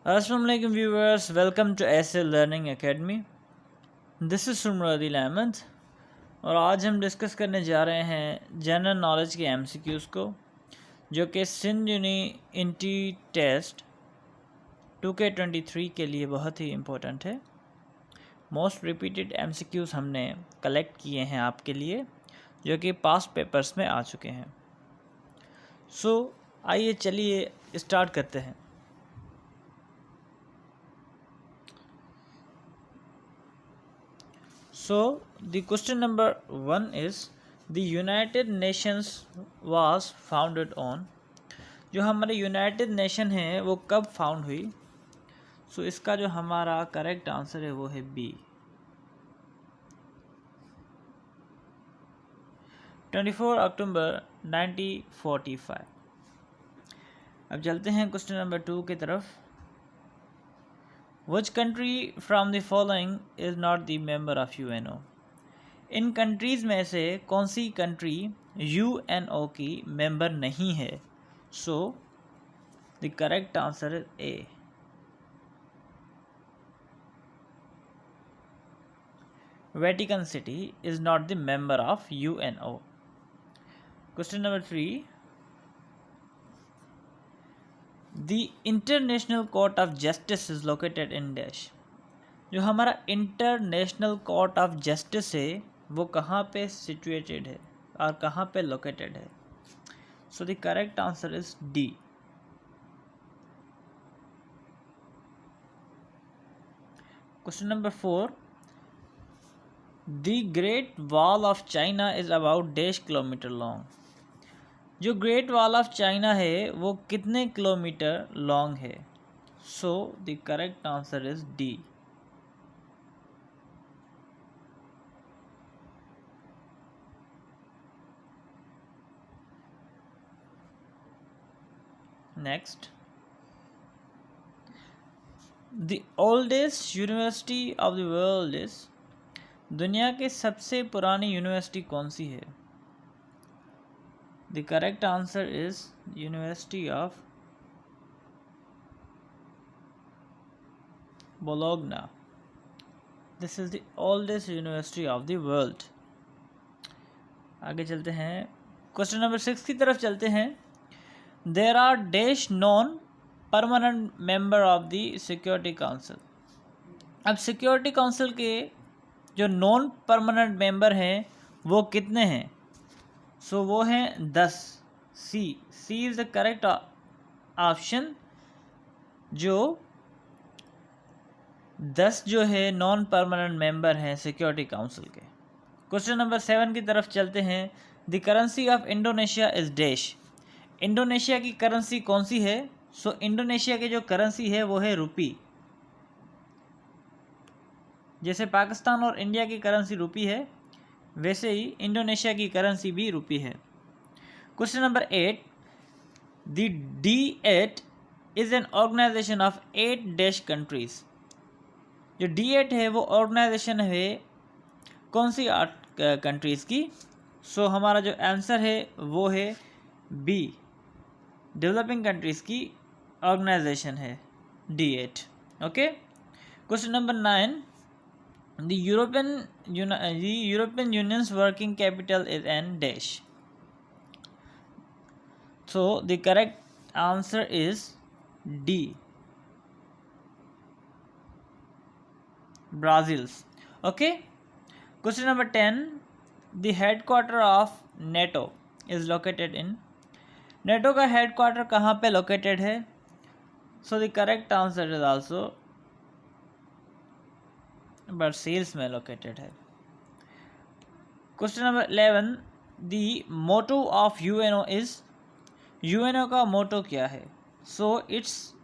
अस्सलाम वालेकुम viewers, welcome to ace learning academy. This is सुमरादिल अहमद और आज हम डिस्कस करने जा रहे हैं जनरल नॉलेज के एमसीक्यूज़ को, जो कि सिंध यूनी इंटी टेस्ट 2K23 के लिए बहुत ही इम्पोर्टेंट है। मोस्ट रिपीटेड एमसीक्यूज़ हमने कलेक्ट किए हैं आपके लिए, जो कि पास्ट पेपर्स में आ चुके हैं। आइए चलिए स्टार्ट करते हैं। So the question number 1 is the United Nations was founded on। जो हमारे यूनाइटेड नेशन है वो कब फाउंड हुई? इसका जो हमारा करेक्ट आंसर है वो है बी, 24 अक्टूबर 1945। अब चलते हैं क्वेश्चन नंबर 2 की तरफ। Which country from the following is not the member of UNO? In countries में से कौन सी कंट्री UNO की मेंबर नहीं है? The correct answer is a, Vatican city is not the member of UNO। Question number 3, the international court of justice is located in dash. जो हमारा international court of justice है वो कहाँ पे situated है और कहाँ पे लोकेटेड है? The correct answer is D, question number 4, the great wall of China is about dash kilometre long. जो ग्रेट वॉल ऑफ चाइना है वो कितने किलोमीटर लॉन्ग है? The correct answer is D, next, the oldest university of the world is. दुनिया के सबसे पुरानी university कौन सी है? The correct answer is university of Bologna. This is the oldest university of the world. आगे चलते हैं, क्वेश्चन नंबर 6 की तरफ चलते हैं। There are dash non permanent member of the security council. अब सिक्योरिटी काउंसिल के जो नॉन परमानेंट मेंबर हैं वो कितने हैं? वो हैं 10। सी इज़ द करेक्ट ऑप्शन। जो 10 जो है नॉन परमानेंट मेंबर हैं सिक्योरिटी काउंसिल के। क्वेश्चन नंबर 7 की तरफ चलते हैं। The currency of Indonesia is dash. Indonesia की करेंसी कौन सी है? इंडोनेशिया की जो करेंसी है वो है रुपी। जैसे पाकिस्तान और इंडिया की करेंसी रुपी है, वैसे ही इंडोनेशिया की करेंसी भी रुपी है। Question number 8, the D8 is an organisation of 8 dash countries. जो D8 है वो ऑर्गेनाइजेशन है कौन सी 8 कंट्रीज़ की? हमारा जो आंसर है वो है बी, डेवलपिंग कंट्रीज़ की ऑर्गेनाइजेशन है D8। Okay. Question number 9, the European unions working capital is an dash. The correct answer is D, Brussels. Okay. Question number 10, the headquarter of NATO is located in. NATO का headquarter कहाँ पे located है? The correct answer is also Brussels में located है। Question number 11, the motto of UNO is. UNO का motto क्या है? It's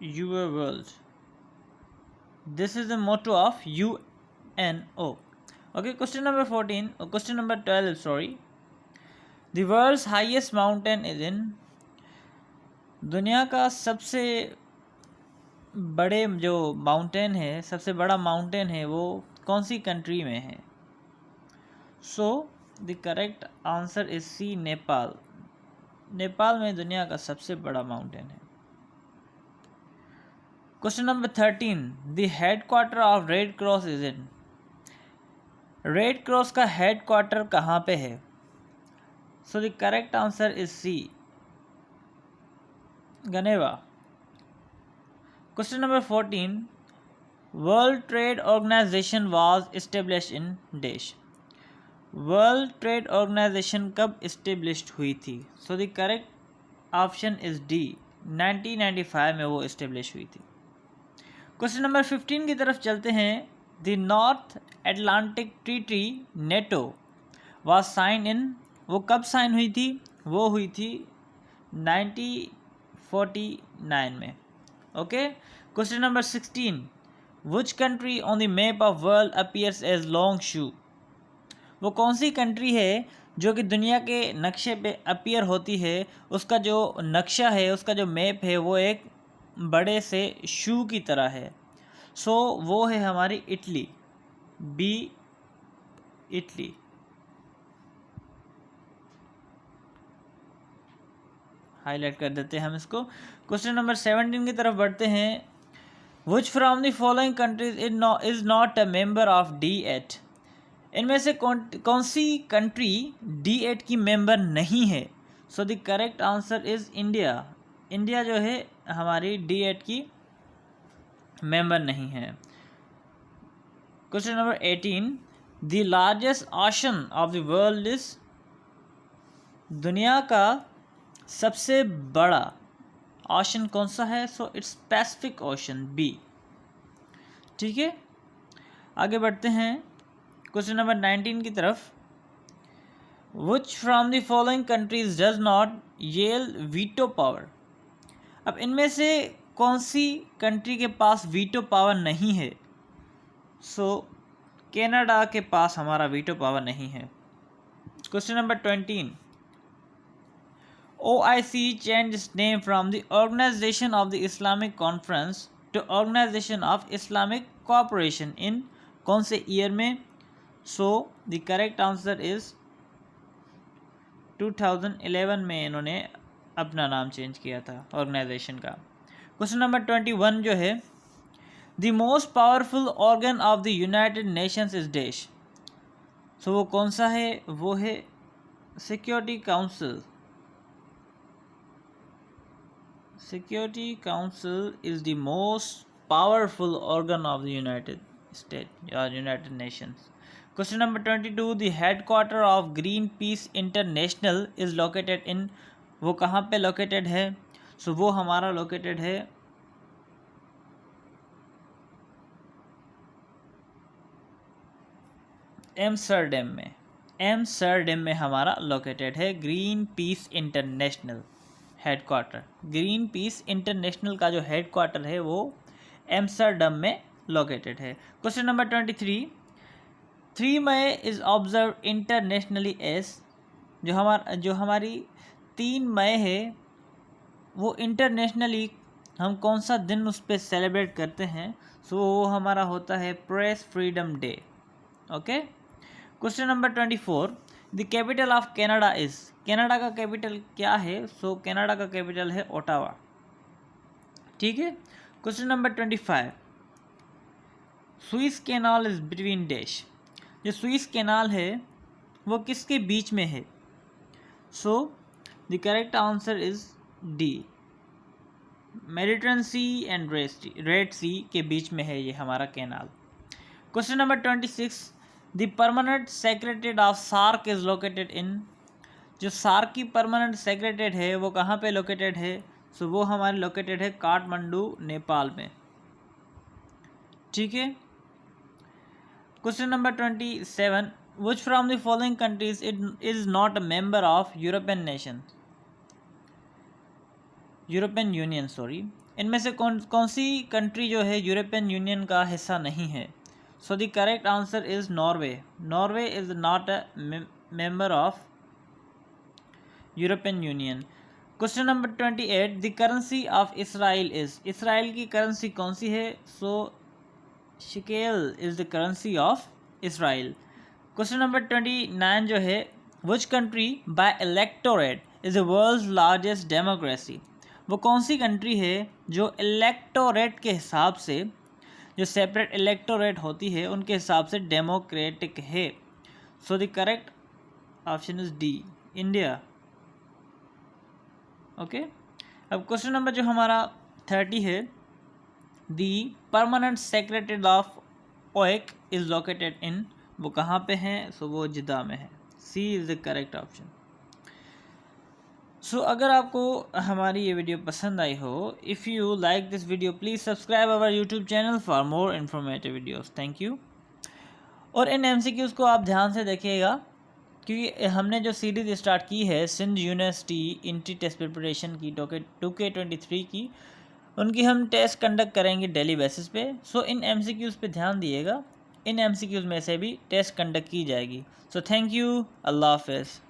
your world. This is the motto of UNO। Okay. Question number 12 sorry, the world's highest mountain is in. दुनिया का सबसे बड़े जो माउंटेन है, सबसे बड़ा माउंटेन है वो कौन सी कंट्री में है? The correct answer is C, Nepal. Nepal में दुनिया का सबसे बड़ा माउंटेन है। Question number 13, the headquarter of Red Cross is in. Red Cross का हेडक्वार्टर कहाँ पे है? So the correct answer is C, Geneva. Question number 14, world trade organization was established in dash. World trade organization कब established हुई थी? So the correct option is D, 1995 में वो establish हुई थी। क्वेश्चन नंबर 15 की तरफ चलते हैं। The North Atlantic Treaty NATO was sign in. वो कब साइन हुई थी? वो हुई थी 1949 में। Okay. Question number 16, which country on the map of world appears as long shoe. वो कौन सी कंट्री है जो कि दुनिया के नक्शे पे अपीयर होती है? उसका जो नक्शा है, उसका जो मैप है, वो एक बड़े से शू की तरह है। सो वो है हमारी इटली, बी, इटली। हाईलाइट कर देते हैं हम इसको। क्वेश्चन नंबर 17 की तरफ बढ़ते हैं। विच from the following countries is not a member of D8। इनमें से कौन सी कंट्री D8 की मेंबर नहीं है? So the correct answer is India. India जो है हमारी D8 की मेंबर नहीं है। Question number 18, the largest ocean of the world is. दुनिया का सबसे बड़ा ओशन कौन सा है? So it's Pacific Ocean, B. ठीक है, आगे बढ़ते हैं क्वेश्चन नंबर 19 की तरफ। Which from the following countries does not yell veto power. अब इनमें से कौन सी कंट्री के पास वीटो पावर नहीं है? सो कनाडा के पास हमारा वीटो पावर नहीं है। Question number 20, OIC changed its name from the Organization of the Islamic Conference to Organization of Islamic Cooperation in कौन से ईयर में? सो द करेक्ट आंसर इज 2011 में इन्होंने अपना नाम चेंज किया था ऑर्गेनाइजेशन का। क्वेश्चन नंबर 21 जो है, the most powerful organ of the united nations is dash. So वो कौन सा है? वो है security council. Security Council is the most powerful organ of the United States or United Nations. Question number 22, the headquarter of Greenpeace International is located in। वो कहाँ पे located है? So वो हमारा located है एम्स्टर्डम में। एम्स्टर्डम में हमारा located है Green Peace International headquarter. Green Peace International का जो हेडक्वार्टर है वो एम्स्टर्डम में लोकेटेड है। Question number 23, 3 May is observe internationally as. जो हमारी 3 मई है वो इंटरनेशनली हम कौन सा दिन उस पर सेलिब्रेट करते हैं? सो वो हमारा होता है press freedom day. Okay. Question number 24, the capital of Canada is. Canada का कैपिटल क्या है? सो कनाडा का कैपिटल है ओटावा। ठीक है। Question number 25, Swiss canal is between dash. जो स्विस कैनाल है वो किसके बीच में है? So the correct answer is D, Mediterranean sea and red sea के बीच में है ये हमारा canal. Question number 26, the permanent secretariat of SAARC is located in. जो सार्क की परमानेंट सेक्रेटरीट है वो कहाँ पे लोकेटेड है? सो वो हमारे लोकेटेड है काठमांडू, नेपाल में। ठीक है। Question number 27, which from the following countries is not a member of European union. Sorry, इनमें से कौन सी कंट्री जो है यूरोपियन यूनियन का हिस्सा नहीं है? So the correct answer is Norway. Norway is not a member of European Union. Question number 28, the currency of Israel is. Israel की करेंसी कौन सी है? So shekel is the currency of Israel. Question number 29 जो है, which country by electorate is the world's largest democracy. वो कौन सी country है जो इलेक्टोरेट के हिसाब से, जो सेपरेट इलेक्टोरेट होती है उनके हिसाब से डेमोक्रेटिक है? So the correct option is D, India. Okay, अब क्वेश्चन नंबर जो हमारा 30 है, the permanent secretariat of OIC is located in, वो कहाँ पे हैं? सो वो जिद्दा में है। C is the correct option. So अगर आपको हमारी ये वीडियो पसंद आई हो, if you like this video please subscribe our YouTube channel for more informative videos. Thank you. और इन MCQs को आप ध्यान से देखिएगा, क्योंकि हमने जो सीरीज़ स्टार्ट की है Sindh university entry test preparation की 2K23 की, उनकी हम टेस्ट कंडक्ट करेंगे डेली बेसिस पे। सो इन MCQs पे ध्यान दिएगा, इन MCQs में से भी टेस्ट कंडक्ट की जाएगी। सो थैंक यू, अल्लाह हाफ़िज़।